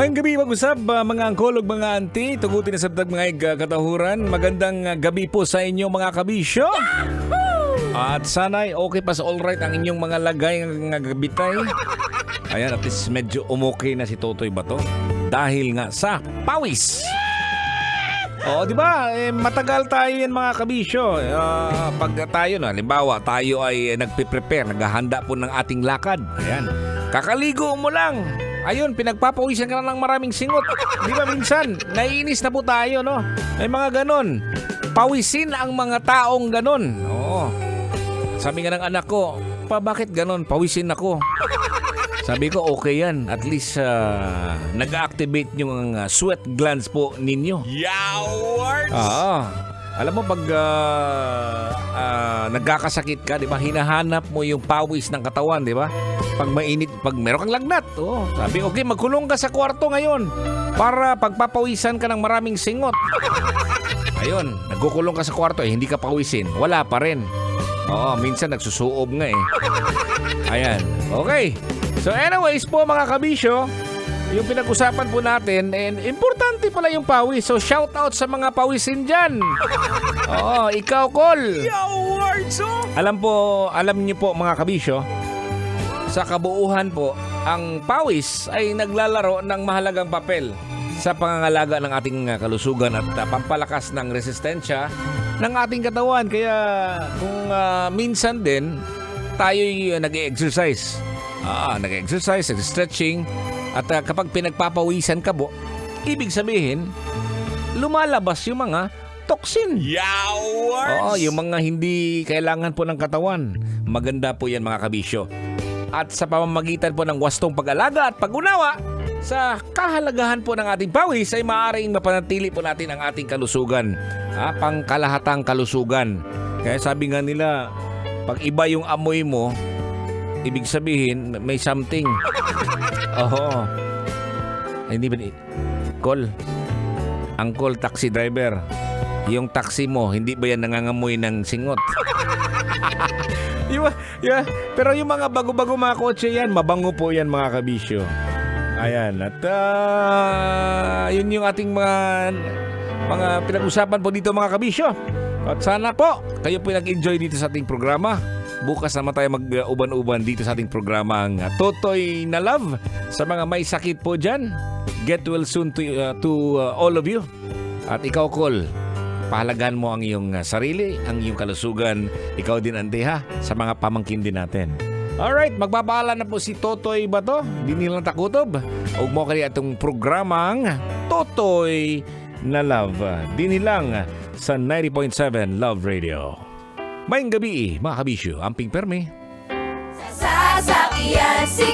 Mayang gabi mag-usab mga angkol ug mga auntie, tugutin na sabtag mga katahuran. Magandang gabi po sa inyo mga kabisyo. At sana'y okay pa sa alright ang inyong mga lagay ng gabitay. Ayan, at least medyo umokay na si Totoy Bato dahil nga sa pawis. Oo, di ba? Matagal tayo yan mga kabisyo. Pag tayo, halimbawa, tayo ay nagpe-prepare, naghahanda po ng ating lakad. Ayan. Kakaligo mo lang. Ayun, pinagpapawisan ka na ng maraming singot. Di ba minsan, naiinis na po tayo, no? May mga ganon. Pawisin ang mga taong ganon. Oo. Sabi nga ng anak ko, pa bakit ganon? Pawisin ako. Sabi ko, okay yan. At least nag-activate yung sweat glands po ninyo. Yowards! Oo. Alam mo, pag nagkakasakit ka, di ba, hinahanap mo yung pawis ng katawan, di ba? Pag mainit, pag meron kang lagnat, sabi, okay, magkulong ka sa kwarto ngayon para pagpapawisan ka ng maraming singot. Ayun, nagkukulong ka sa kwarto, hindi ka pawisin. Wala pa rin. Oo, minsan nagsusuob nga eh. Ayan, okay. So anyways po mga kabisyo, yung pinag-usapan po natin, and importante pala yung pawis. So shout out sa mga pawisin dyan. Oo, ikaw, Col. Alam niyo po mga kabisyo, sa kabuuhan po, ang pawis ay naglalaro ng mahalagang papel sa pangangalaga ng ating kalusugan at pampalakas ng resistensya ng ating katawan. Kaya kung minsan din tayo'y nag-e-exercise, nag-stretching, at kapag pinagpapawisan ka po, ibig sabihin, lumalabas yung mga toxin. Oo, yung mga hindi kailangan po ng katawan. Maganda po yan mga kabisyo. At sa pamamagitan po ng wastong pag-alaga at pag-unawa sa kahalagahan po ng ating pawis ay maaaring mapanatili po natin ang ating kalusugan. Pangkalahatang kalusugan. Kaya sabi nga nila, pag iba yung amoy mo, ibig sabihin may something. Oo. Hindi ba Col? Uncle taxi driver, yung taxi mo, hindi ba yan nangangamoy ng singot? Pero yung mga bago-bago mga kotse yan, mabango po yan mga kabisyo. Ayan. At yun yung ating mga pinag-usapan po dito mga kabisyo. At sana po, kayo po nag-enjoy dito sa ating programa. Bukas naman tayo mag-uban-uban dito sa ating programa ang Totoy na Love. Sa mga may sakit po dyan, get well soon to all of you. At ikaw, Col, pahalagahan mo ang iyong sarili, ang iyong kalusugan. Ikaw din, Ante, ha? Sa mga pamangkin din natin. Alright, magbabahala na po si Totoy Bato. Di nilang takutob. Huwag mo kaya itong programang Totoy na Love. Di nilang sa 90.7 Love Radio. Mayang gabi, mga kabisyo. Amping perme. Sasakyan si